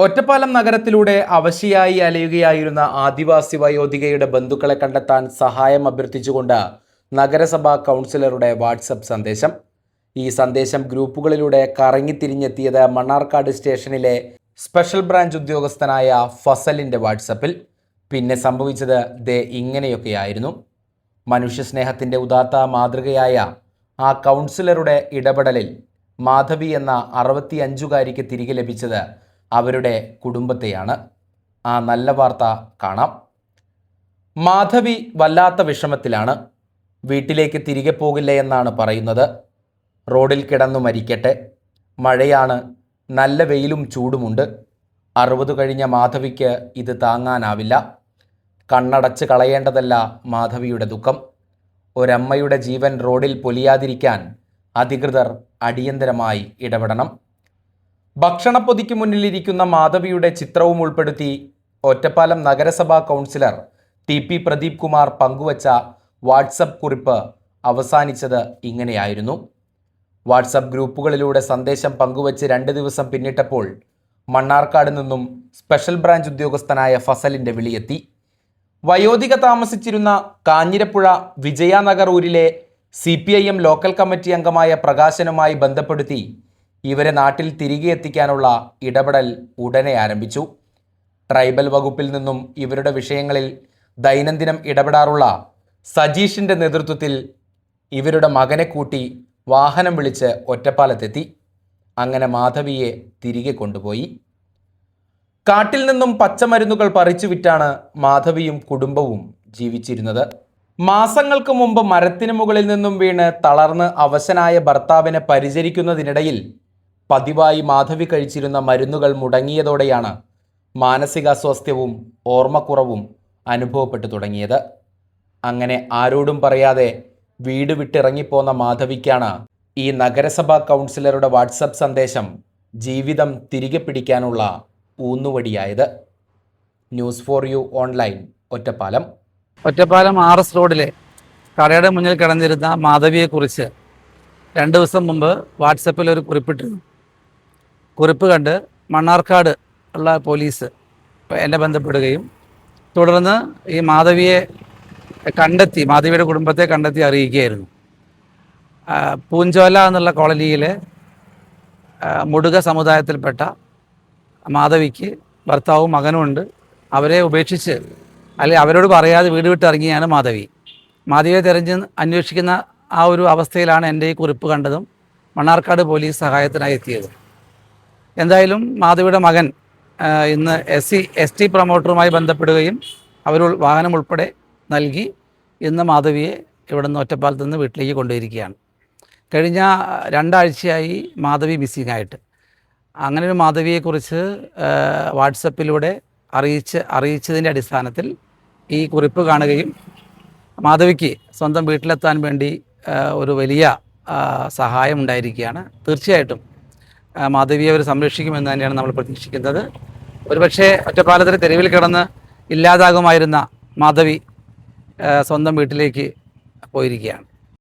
ഒറ്റപ്പാലം നഗരത്തിലൂടെ അവശയായി അലയുകയായിരുന്ന ആദിവാസി വയോധികയുടെ ബന്ധുക്കളെ കണ്ടെത്താൻ സഹായം അഭ്യർത്ഥിച്ചുകൊണ്ട് നഗരസഭാ കൗൺസിലറുടെ വാട്സപ്പ് സന്ദേശം. ഈ സന്ദേശം ഗ്രൂപ്പുകളിലൂടെ കറങ്ങിത്തിരിഞ്ഞെത്തിയത് മണ്ണാർക്കാട് സ്റ്റേഷനിലെ സ്പെഷ്യൽ ബ്രാഞ്ച് ഉദ്യോഗസ്ഥനായ ഫസലിൻ്റെ വാട്സപ്പിൽ. പിന്നെ സംഭവിച്ചത് ഇങ്ങനെയൊക്കെയായിരുന്നു. മനുഷ്യസ്നേഹത്തിൻ്റെ ഉദാത്ത മാതൃകയായ ആ കൗൺസിലറുടെ ഇടപെടലിൽ മാധവി എന്ന 65-കാരിക്ക് തിരികെ ലഭിച്ചത് അവരുടെ കുടുംബത്തെയാണ്. ആ നല്ല വാർത്ത കാണാം. മാധവി വല്ലാത്ത വിഷമത്തിലാണ്. വീട്ടിലേക്ക് തിരികെ പോകില്ല എന്നാണ് പറയുന്നത്. റോഡിൽ കിടന്നു മരിക്കട്ടെ, മഴയാണ്, നല്ല വെയിലും ചൂടുമുണ്ട്. 60 കഴിഞ്ഞ മാധവിക്ക് ഇത് താങ്ങാനാവില്ല. കണ്ണടച്ച് കളയേണ്ടതല്ല മാധവിയുടെ ദുഃഖം. ഒരമ്മയുടെ ജീവൻ റോഡിൽ പൊലിയാതിരിക്കാൻ അധികൃതർ അടിയന്തരമായി ഇടപെടണം. ഭക്ഷണപ്പൊതിക്ക് മുന്നിലിരിക്കുന്ന മാധവിയുടെ ചിത്രവും ഉൾപ്പെടുത്തി ഒറ്റപ്പാലം നഗരസഭാ കൗൺസിലർ TP പ്രദീപ് കുമാർ പങ്കുവച്ച വാട്സപ്പ് കുറിപ്പ് അവസാനിച്ചത് ഇങ്ങനെയായിരുന്നു. വാട്സപ്പ് ഗ്രൂപ്പുകളിലൂടെ സന്ദേശം പങ്കുവച്ച് 2 ദിവസം പിന്നിട്ടപ്പോൾ മണ്ണാർക്കാട് നിന്നും സ്പെഷ്യൽ ബ്രാഞ്ച് ഉദ്യോഗസ്ഥനായ ഫസലിൻ്റെ വിളിയെത്തി. വയോധിക താമസിച്ചിരുന്ന കാഞ്ഞിരപ്പുഴ വിജയനഗർ ഊരിലെ CPIM ലോക്കൽ കമ്മിറ്റി അംഗമായ പ്രകാശനുമായി ബന്ധപ്പെടുത്തി ഇവരെ നാട്ടിൽ തിരികെ എത്തിക്കാനുള്ള ഇടപെടൽ ഉടനെ ആരംഭിച്ചു. ട്രൈബൽ വകുപ്പിൽ നിന്നും ഇവരുടെ വിഷയങ്ങളിൽ ദൈനംദിനം ഇടപെടാറുള്ള സജീഷിൻ്റെ നേതൃത്വത്തിൽ ഇവരുടെ മകനെ കൂട്ടി വാഹനം വിളിച്ച് ഒറ്റപ്പാലത്തെത്തി. അങ്ങനെ മാധവിയെ തിരികെ കൊണ്ടുപോയി. കാട്ടിൽ നിന്നും പച്ചമരുന്നുകൾ പറിച്ചു വിറ്റാണ് മാധവിയും കുടുംബവും ജീവിച്ചിരുന്നത്. മാസങ്ങൾക്ക് മുമ്പ് മരത്തിന് മുകളിൽ നിന്നും വീണ് തളർന്ന് അവശനായ ഭർത്താവിനെ പരിചരിക്കുന്നതിനിടയിൽ പതിവായി മാധവി കഴിച്ചിരുന്ന മരുന്നുകൾ മുടങ്ങിയതോടെയാണ് മാനസികാസ്വാസ്ഥ്യവും ഓർമ്മക്കുറവും അനുഭവപ്പെട്ടു തുടങ്ങിയത്. അങ്ങനെ ആരോടും പറയാതെ വീട് വിട്ടിറങ്ങിപ്പോന്ന മാധവിക്കാണ് ഈ നഗരസഭാ കൗൺസിലറുടെ വാട്സപ്പ് സന്ദേശം ജീവിതം തിരികെ പിടിക്കാനുള്ള ഊന്നുവടിയായത്. News for you online, Ottapalam. Ottapalam RS റോഡിലെ കടയുടെ മുന്നിൽ കിടന്നിരുന്ന മാധവിയെക്കുറിച്ച് 2 ദിവസം മുമ്പ് വാട്സപ്പിൽ ഒരു കുറിപ്പിട്ടിരുന്നു. കുറിപ്പ് കണ്ട് മണ്ണാർക്കാട് ഉള്ള പോലീസ് എന്നെ ബന്ധപ്പെടുകയും തുടർന്ന് ഈ മാധവിയെ മാധവിയുടെ കുടുംബത്തെ കണ്ടെത്തി അറിയിക്കുകയായിരുന്നു. പൂഞ്ചോല എന്നുള്ള കോളനിയിലെ മുടുക സമുദായത്തിൽപ്പെട്ട മാധവിക്ക് ഭർത്താവും മകനുമുണ്ട്. അവരെ ഉപേക്ഷിച്ച് അവരോട് പറയാതെ വീട് വിട്ടിറങ്ങിയാണ് മാധവിയെ തിരഞ്ഞ് അന്വേഷിക്കുന്ന ആ ഒരു അവസ്ഥയിലാണ് എൻ്റെ ഈ കുറിപ്പ് കണ്ടതും മണ്ണാർക്കാട് പോലീസ് സഹായത്തിനായി എത്തിയത്. എന്തായാലും മാധവിയുടെ മകൻ ഇന്ന് ST പ്രൊമോട്ടറുമായി ബന്ധപ്പെടുകയും വാഹനം ഉൾപ്പെടെ നൽകി ഇന്ന് മാധവിയെ ഇവിടെ നിന്ന് ഒറ്റപ്പാലത്ത് നിന്ന് വീട്ടിലേക്ക് കൊണ്ടുപോയിരിക്കുകയാണ്. കഴിഞ്ഞ 2 ആഴ്ചയായി മാധവി മിസ്സിംഗ് ആയിട്ട്. അങ്ങനെ ഒരു മാധവിയെക്കുറിച്ച് വാട്സപ്പിലൂടെ അറിയിച്ചതിൻ്റെ അടിസ്ഥാനത്തിൽ ഈ കുറിപ്പ് കാണുകയും മാധവിക്ക് സ്വന്തം വീട്ടിലെത്താൻ വേണ്ടി ഒരു വലിയ സഹായം ഉണ്ടായിരിക്കുകയാണ്. തീർച്ചയായിട്ടും മാധവിയെ അവർ സംരക്ഷിക്കുമെന്ന് തന്നെയാണ് നമ്മൾ പ്രതീക്ഷിക്കുന്നത്. ഒരുപക്ഷെ ഒറ്റപ്പാലത്തിന് തെരുവിൽ കിടന്ന് ഇല്ലാതാകുമായിരുന്ന മാധവി സ്വന്തം വീട്ടിലേക്ക് പോയിരിക്കുകയാണ്.